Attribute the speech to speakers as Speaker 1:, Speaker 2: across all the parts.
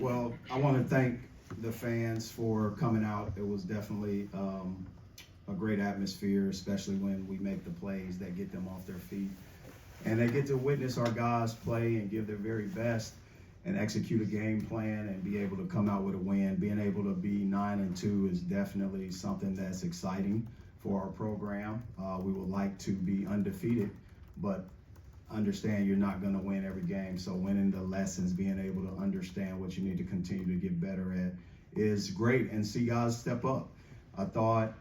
Speaker 1: Well, I want to thank the fans for coming out. It was definitely a great atmosphere, especially when we make the plays that get them off their feet. And they get to witness our guys play and give their very best and execute a game plan and be able to come out with a win. Being able to be 9-2 is definitely something that's exciting for our program. We would like to be undefeated, but understand you're not going to win every game. So winning the lessons, being able to understand what you need to continue to get better at is great, and see guys step up. I thought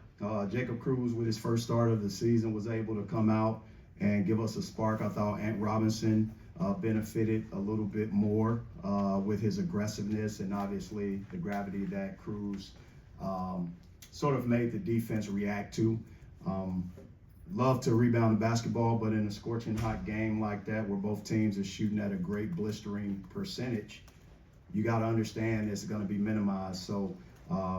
Speaker 1: Jacob Cruz, with his first start of the season, was able to come out and give us a spark. I thought Ant Robinson benefited a little bit more with his aggressiveness, and obviously the gravity that Cruz sort of made the defense react to. Love to rebound the basketball, but in a scorching hot game like that, where both teams are shooting at a great blistering percentage, you got to understand it's going to be minimized. So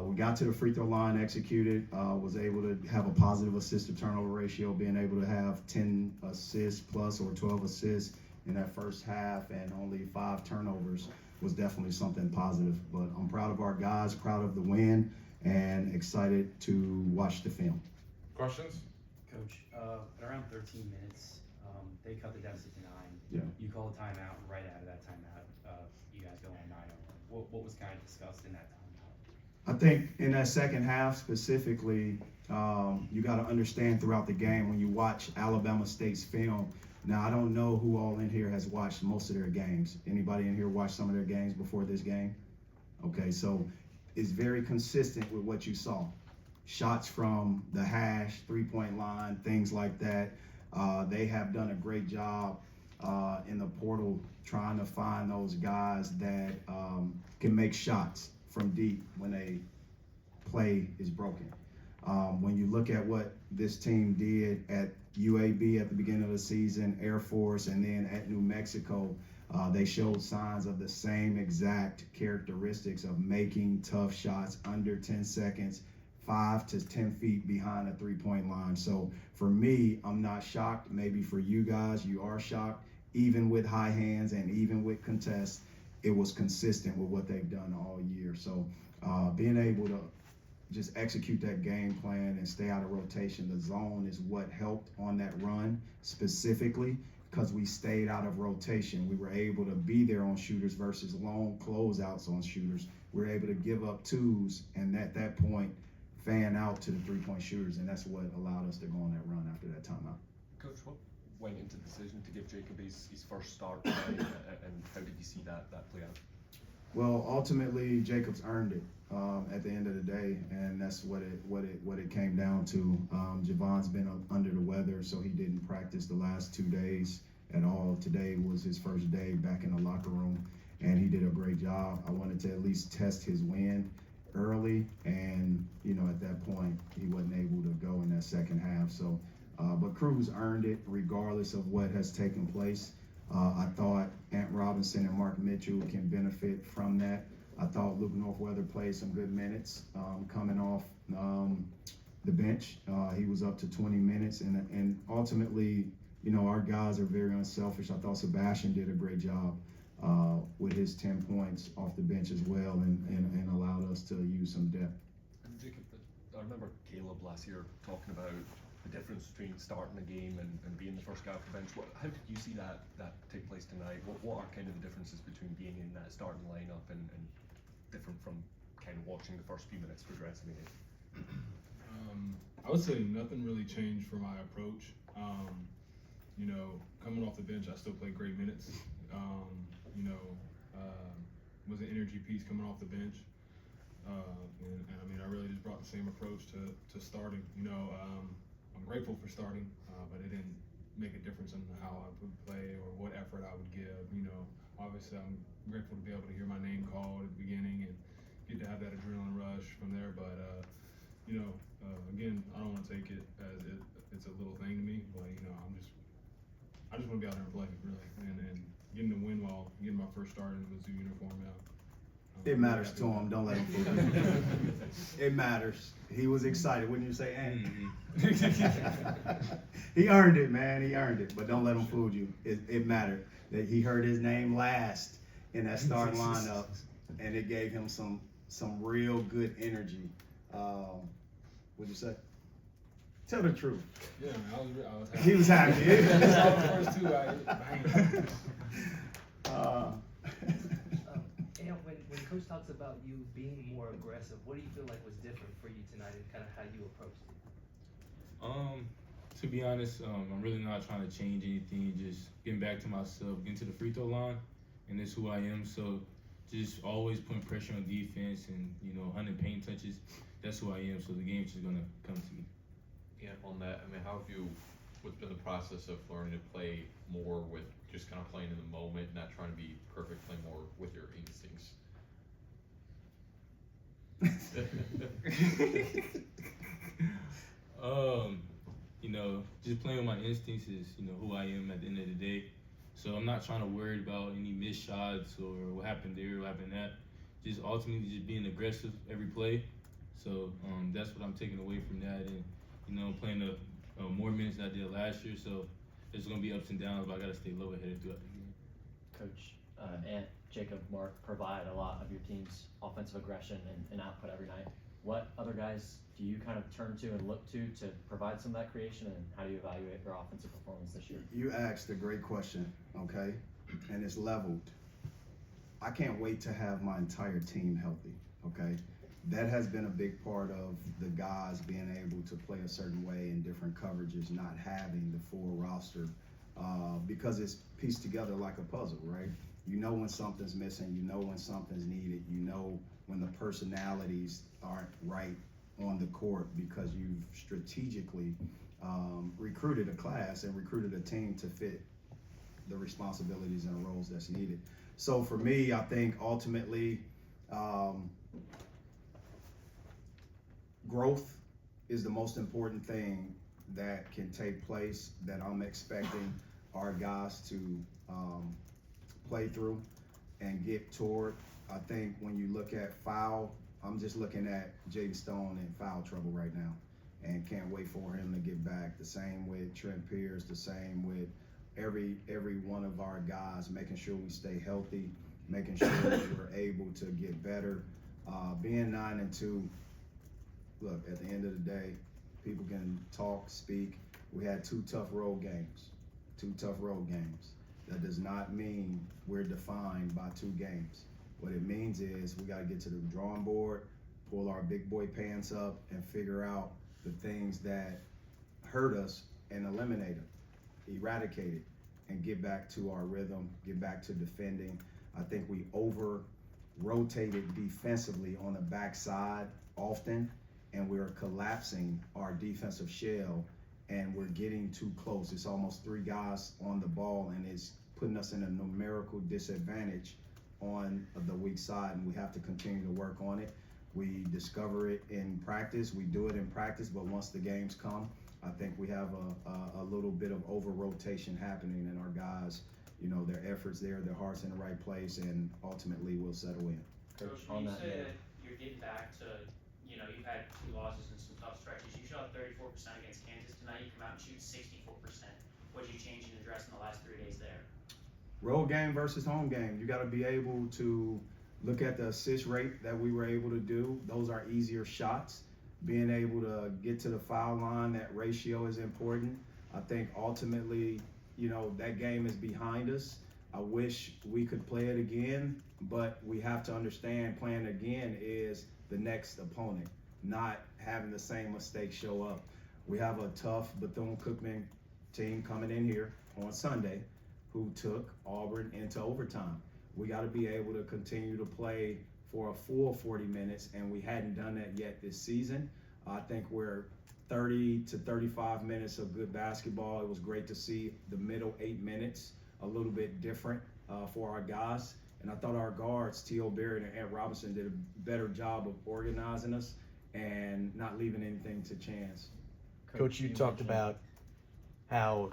Speaker 1: we got to the free throw line, executed, was able to have a positive assist to turnover ratio, being able to have 10 assists plus or 12 assists in that first half, and only 5 turnovers was definitely something positive. But I'm proud of our guys, proud of the win, and excited to watch the film.
Speaker 2: Questions?
Speaker 3: Coach, at around 13 minutes, they cut the deficit to 9.
Speaker 1: Yeah.
Speaker 3: You called a timeout. Right out of that timeout, you guys go on 9-0. What was kind of discussed in that timeout?
Speaker 1: I think in that second half specifically, you got to understand throughout the game when you watch Alabama State's film. Now, I don't know who all in here has watched most of their games. Anybody in here watched some of their games before this game? Okay, so it's very consistent with what you saw. Shots from the hash, three-point line, things like that. They have done a great job in the portal trying to find those guys that can make shots from deep when a play is broken. When you look at what this team did at UAB at the beginning of the season, Air Force, and then at New Mexico, they showed signs of the same exact characteristics of making tough shots under 10 seconds, 5 to 10 feet behind a three-point line. So for me, I'm not shocked. Maybe for you guys, you are shocked. Even with high hands and even with contests, it was consistent with what they've done all year. So being able to just execute that game plan and stay out of rotation, the zone is what helped on that run specifically, because we stayed out of rotation. We were able to be there on shooters versus long closeouts on shooters. We were able to give up twos, and at that point, fan out to the three-point shooters, and that's what allowed us to go on that run after that timeout.
Speaker 4: Coach, what went into the decision to give Jacob his first start tonight, and how did you see that play out?
Speaker 1: Well, ultimately, Jacob's earned it at the end of the day, and that's what it came down to. Javon's been under the weather, so he didn't practice the last 2 days at all. Today was his first day back in the locker room, and he did a great job. I wanted to at least test his wind early, and at that point he wasn't able to go in that second half. So but Cruz earned it regardless of what has taken place. I thought Ant Robinson and Mark Mitchell can benefit from that. I thought Luke Northweather played some good minutes coming off the bench. He was up to 20 minutes, and ultimately, our guys are very unselfish. I thought Sebastian did a great job with his 10 points off the bench as well, and allowed us to use some depth.
Speaker 4: And Jacob, I remember Caleb last year talking about the difference between starting a game and being the first guy off the bench. How did you see that take place tonight? What are kind of the differences between being in that starting lineup and different from kind of watching the first few minutes progressing in it?
Speaker 5: I would say nothing really changed for my approach. Coming off the bench, I still played great minutes. Was an energy piece coming off the bench. I really just brought the same approach to starting. I'm grateful for starting, but it didn't make a difference in how I would play or what effort I would give. Obviously I'm grateful to be able to hear my name called at the beginning and get to have that adrenaline rush from there. But again, I don't want to take it as it's a little thing to me, but I just want to be out there and play, really, and getting the win while getting my first start in the Mizzou uniform out.
Speaker 1: It matters to him. Don't let him fool you. It matters. He was excited. Wouldn't you say, Andy? He earned it, man. He earned it. But don't let him fool you. It mattered that he heard his name last in that starting lineup. and it gave him some real good energy. What'd you say? Tell the truth.
Speaker 5: Yeah, man, I was happy.
Speaker 1: He was happy.
Speaker 5: I saw the first two. Bang.
Speaker 2: And when Coach talks about you being more aggressive, what do you feel like was different for you tonight and kind of how you approached it?
Speaker 6: To be honest, I'm really not trying to change anything. Just getting back to myself, getting to the free throw line, and that's who I am. So just always putting pressure on defense and 100 paint touches. That's who I am. So the game's just gonna come to me.
Speaker 7: Yeah, on that, I mean, what's been the process of learning to play more with just kind of playing in the moment, not trying to be perfect, playing more with your instincts?
Speaker 6: Just playing with my instincts is, who I am at the end of the day. So I'm not trying to worry about any missed shots or what happened there, what happened that. Just ultimately just being aggressive every play. So that's what I'm taking away from that, and playing more minutes than I did last year. So there's gonna be ups and downs, but I gotta stay level-headed throughout the game.
Speaker 8: Coach, Ant, Jacob, Mark provide a lot of your team's offensive aggression and output every night. What other guys do you kind of turn to and look to provide some of that creation, and how do you evaluate their offensive performance this year?
Speaker 1: You asked a great question, okay? And it's leveled. I can't wait to have my entire team healthy, okay? That has been a big part of the guys being able to play a certain way in different coverages, not having the full roster, because it's pieced together like a puzzle, right? You know when something's missing, you know when something's needed, you know when the personalities aren't right on the court because you've strategically recruited a class and recruited a team to fit the responsibilities and roles that's needed. So for me, I think ultimately growth is the most important thing that can take place, that I'm expecting our guys to play through and get toward. I think when you look at foul, I'm just looking at Jaden Stone in foul trouble right now and can't wait for him to get back. The same with Trent Pierce, the same with every one of our guys, making sure we stay healthy, making sure that we're able to get better. Being 9-2, look, at the end of the day, people can talk, speak. We had two tough road games. That does not mean we're defined by 2 games. What it means is we got to get to the drawing board, pull our big boy pants up, and figure out the things that hurt us and eliminate them, eradicate it, and get back to our rhythm, get back to defending. I think we over-rotated defensively on the backside often, and we're collapsing our defensive shell, and we're getting too close. It's almost 3 guys on the ball, and it's putting us in a numerical disadvantage on the weak side, and we have to continue to work on it. We discover it in practice, we do it in practice, but once the games come, I think we have a little bit of over-rotation happening, and our guys, their efforts there, their heart's in the right place, and ultimately we'll settle in.
Speaker 9: Coach, when you say that you're getting back to, you've had 2 losses and some tough stretches. You shot 34% against Kansas tonight. You come out and shoot 64%. What did you change and address in the last 3 days there?
Speaker 1: Road game versus home game. You got to be able to look at the assist rate that we were able to do. Those are easier shots. Being able to get to the foul line, that ratio is important. I think ultimately, that game is behind us. I wish we could play it again, but we have to understand playing again is the next opponent, not having the same mistakes show up. We have a tough Bethune-Cookman team coming in here on Sunday who took Auburn into overtime. We got to be able to continue to play for a full 40 minutes, and we hadn't done that yet this season. I think we're 30 to 35 minutes of good basketball. It was great to see the middle 8 minutes a little bit different for our guys. And I thought our guards, T.O. Barrett and Ant Robinson, did a better job of organizing us and not leaving anything to chance.
Speaker 10: Coach, you talked about how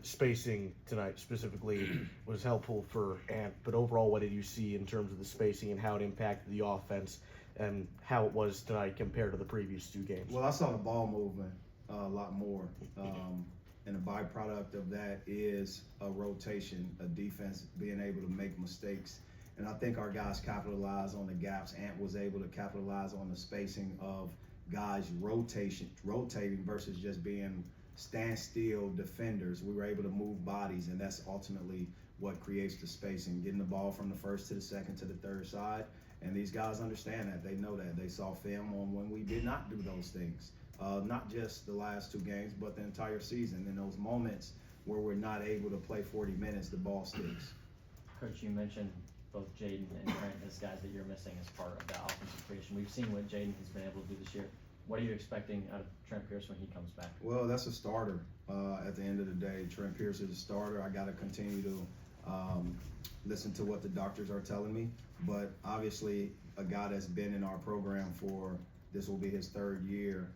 Speaker 10: spacing tonight specifically was helpful for Ant, but overall, what did you see in terms of the spacing and how it impacted the offense and how it was tonight compared to the previous 2 games?
Speaker 1: Well, I saw the ball movement a lot more, and a byproduct of that is a rotation, a defense being able to make mistakes And I think our guys capitalized on the gaps. Ant was able to capitalize on the spacing of guys rotating versus just being standstill defenders. We were able to move bodies, and that's ultimately what creates the spacing, getting the ball from the first to the second to the third side. And these guys understand that. They know that. They saw film on when we did not do those things. Not just the last 2 games, but the entire season. In those moments where we're not able to play 40 minutes, the ball sticks.
Speaker 8: Coach, you mentioned both Jaden and Trent as guys that you're missing as part of that offensive creation. We've seen what Jaden has been able to do this year. What are you expecting out of Trent Pierce when he comes back?
Speaker 1: Well, that's a starter. At the end of the day, Trent Pierce is a starter. I got to continue to listen to what the doctors are telling me. But obviously, a guy that's been in our program for, this will be his 3rd year,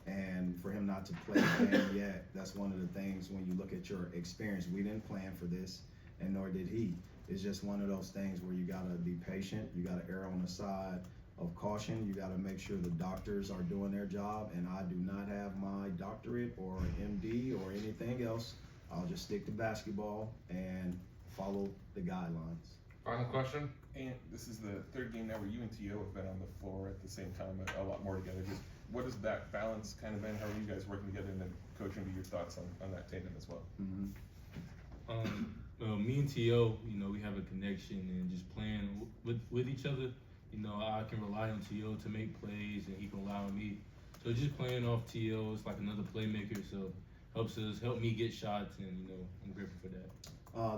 Speaker 1: and for him not to play the game yet, that's one of the things when you look at your experience. We didn't plan for this, and nor did he. It's just one of those things where you gotta be patient, you gotta err on the side of caution, you gotta make sure the doctors are doing their job, and I do not have my doctorate or MD or anything else. I'll just stick to basketball and follow the guidelines.
Speaker 7: Final question?
Speaker 4: And this is the 3rd game now where you and T.O. have been on the floor at the same time, a lot more together. Just what has that balance kind of been? How are you guys working together? And then, Coach, maybe your thoughts on that tandem as well.
Speaker 6: Well, me and T.O., you know, we have a connection and just playing with each other. You know, I can rely on T.O. to make plays, and he can rely on me. So just playing off T.O. is like another playmaker, so help me get shots, and, you know, I'm grateful for that.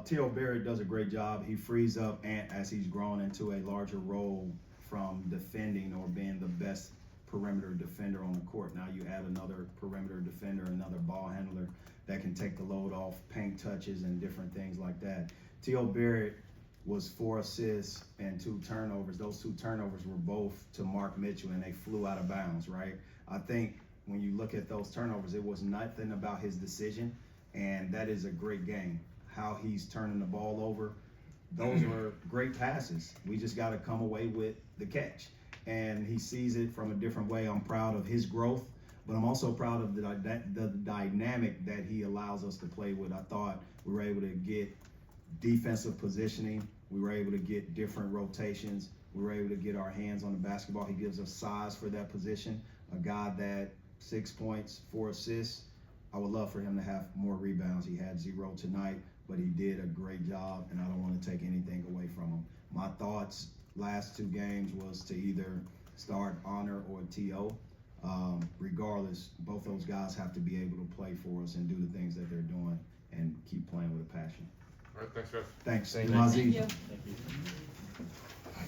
Speaker 1: T.O. Barrett does a great job. He frees up Ant as he's grown into a larger role from defending or being the best perimeter defender on the court. Now you add another perimeter defender, another ball handler that can take the load off paint touches and different things like that. T.O. Barrett was 4 assists and 2 turnovers. Those 2 turnovers were both to Mark Mitchell, and they flew out of bounds, right? I think when you look at those turnovers, it was nothing about his decision, and that is a great game. How he's turning the ball over, those were great passes. We just got to come away with the catch. And he sees it from a different way. I'm proud of his growth, but I'm also proud of the dynamic that he allows us to play with. I thought we were able to get defensive positioning. We were able to get different rotations. We were able to get our hands on the basketball. He gives us size for that position. A guy that 6 points, 4 assists. I would love for him to have more rebounds. He had 0 tonight, but he did a great job, and I don't want to take anything away from him. My thoughts last 2 games was to either start Honor or T.O. Regardless, both those guys have to be able to play for us and do the things that they're doing and keep playing with a passion.
Speaker 7: All right, thanks, guys.
Speaker 1: Thanks.
Speaker 10: Thank
Speaker 1: Mazi.
Speaker 8: Thank you.